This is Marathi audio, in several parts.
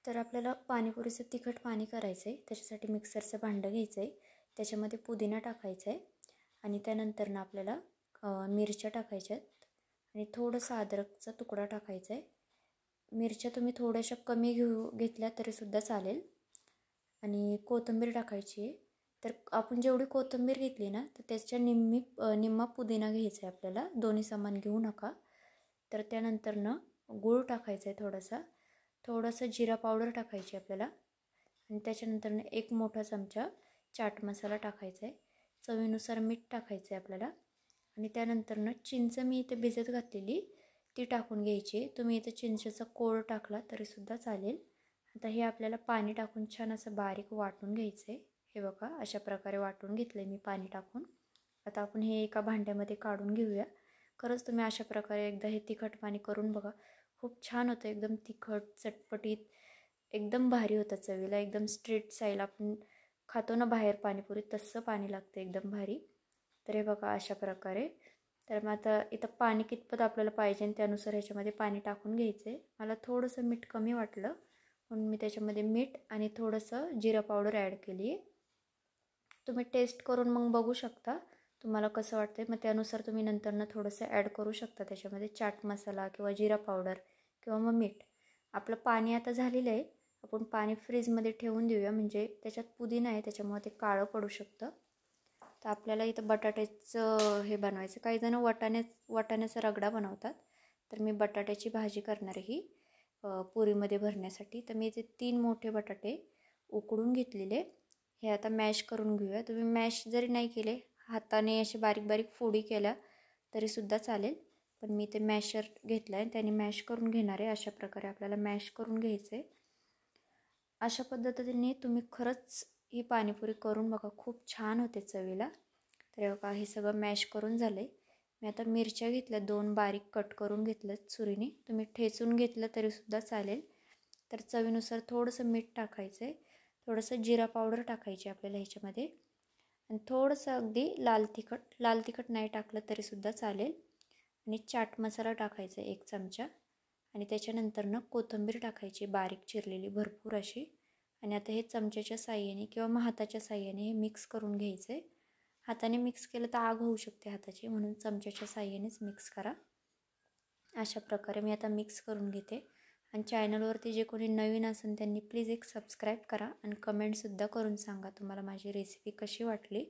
तर आपल्याला पाणीपुरीचं तिखट पाणी करायचं आहे. त्याच्यासाठी मिक्सरचं भांडं घ्यायचं आहे. त्याच्यामध्ये पुदिना टाकायचा आहे आणि त्यानंतर ना आपल्याला मिरच्या टाकायच्या आहेत आणि थोडंसं अद्रकचा तुकडा टाकायचा आहे. मिरच्या तुम्ही थोड्याशा कमी घेतल्या तरीसुद्धा चालेल आणि कोथिंबीर टाकायची आहे. तर आपण जेवढी कोथिंबीर घेतली ना तर त्याच्या निम्मा पुदिना घ्यायचा आहे आपल्याला, दोन्ही समान घेऊ नका. तर त्यानंतर ना गूळ टाकायचा आहे, थोडंसं जिरा पावडर टाकायची आपल्याला आणि त्याच्यानंतर एक मोठा चमचा चाट मसाला टाकायचा आहे. चवीनुसार मीठ टाकायचं आहे आपल्याला आणि त्यानंतर ना चिंच मी इथे भिजत घातलेली ती टाकून घ्यायची. तुम्ही इथे चिंचेचा कोळ टाकला तरीसुद्धा चालेल. आता हे आपल्याला पाणी टाकून छान असं बारीक वाटून घ्यायचं आहे. हे बघा अशा प्रकारे वाटून घेतलं आहे मी पाणी टाकून. आता आपण हे एका भांड्यामध्ये काढून घेऊया. खरंच तुम्ही अशा प्रकारे एकदा हे तिखट पाणी करून बघा, खूप छान होतं. एकदम तिखट चटपटीत एकदम भारी होतं चवीला. एकदम स्ट्रीट स्टाईल आपण खातो ना बाहेर पाणीपुरी, तसं पाणी लागतं एकदम भारी. तर हे बघा अशा प्रकारे. तर मग आता इथं पाणी कितपत आपल्याला पाहिजे त्यानुसार ह्याच्यामध्ये पाणी टाकून घ्यायचं आहे. मला थोडंसं मीठ कमी वाटलं म्हणून मी त्याच्यामध्ये मीठ आणि थोडंसं जिरा पावडर ॲड केली आहे. तुम्ही टेस्ट करून मग बघू शकता तुम्हाला कसं वाटतं. मग त्यानुसार तुम्ही नंतरनं थोडंसं ॲड करू शकता त्याच्यामध्ये चाट मसाला किंवा जिरा पावडर किंवा मग मीठ. आपलं पाणी आता झालेलं आहे. आपण पाणी फ्रीजमध्ये ठेवून देऊया, म्हणजे त्याच्यात पुदिना आहे त्याच्यामुळे ते काळं पडू शकतं. तर आपल्याला इथं बटाट्याचं हे बनवायचं. काही जण वाटाण्याचा रगडा बनवतात, तर मी बटाट्याची भाजी करणार ही पुरीमध्ये भरण्यासाठी. तर मी इथे 3 मोठे बटाटे उकडून घेतलेले, हे आता मॅश करून घेऊया. तुम्ही मॅश जरी नाही केले, हाताने असे बारीक बारीक फोडी केल्या तरीसुद्धा चालेल, पण मी ते मॅशर घेतलं आहे त्याने मॅश करून घेणार आहे. अशा प्रकारे आपल्याला मॅश करून घ्यायचं आहे. अशा पद्धतीने तुम्ही खरंच ही पाणीपुरी करून बघा, खूप छान होते चवीला. तर बघा हे सगळं मॅश करून झालं आहे. मी आता मिरच्या घेतल्या, 2 बारीक कट करून घेतलं सुरीने. तुम्ही ठेचून घेतलं तरीसुद्धा चालेल. तर चवीनुसार थोडंसं मीठ टाकायचं आहे, थोडंसं जिरा पावडर टाकायची आपल्याला ह्याच्यामध्ये आणि थोडंसं अगदी लाल तिखट नाही टाकलं तरीसुद्धा चालेल आणि चाट मसाला टाकायचा 1 चमचा आणि त्याच्यानंतर कोथिंबीर टाकायची बारीक चिरलेली भरपूर अशी. आणि आता हे चमच्याच्या साह्याने किंवा मग हाताच्या साह्याने हे मिक्स करून घ्यायचं आहे. हाताने मिक्स केलं तर आग होऊ शकते हाताची, म्हणून चमच्याच्या साह्यानेच मिक्स करा. अशा प्रकारे मी आता मिक्स करून घेते. आणि चॅनलवरती जे कोणी नवीन असेल त्यांनी प्लीज एक सबस्क्राईब करा आणि कमेंटसुद्धा करून सांगा तुम्हाला माझी रेसिपी कशी वाटली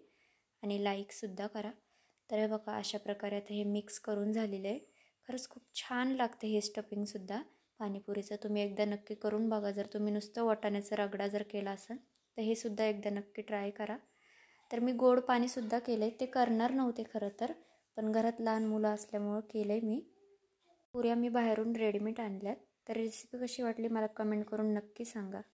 आणि लाईकसुद्धा करा. तर हे बघा अशा प्रकारे आता हे मिक्स करून झालेलं आहे. खरंच खूप छान लागते हे स्टफिंगसुद्धा पाणीपुरीचं. तुम्ही एकदा नक्की करून बघा. जर तुम्ही नुसतं वाटाण्याचा रगडा जर केला असेल तर हे सुद्धा एकदा नक्की ट्राय करा. तर मी गोड पाणीसुद्धा केलं आहे, ते करणार नव्हते खरं तर, पण घरात लहान मुलं असल्यामुळं केलं आहे मी. पुऱ्या मी बाहेरून रेडीमेड आणल्यात. तर रेसिपी कशी वाटली मला कमेंट करून नक्की सांगा.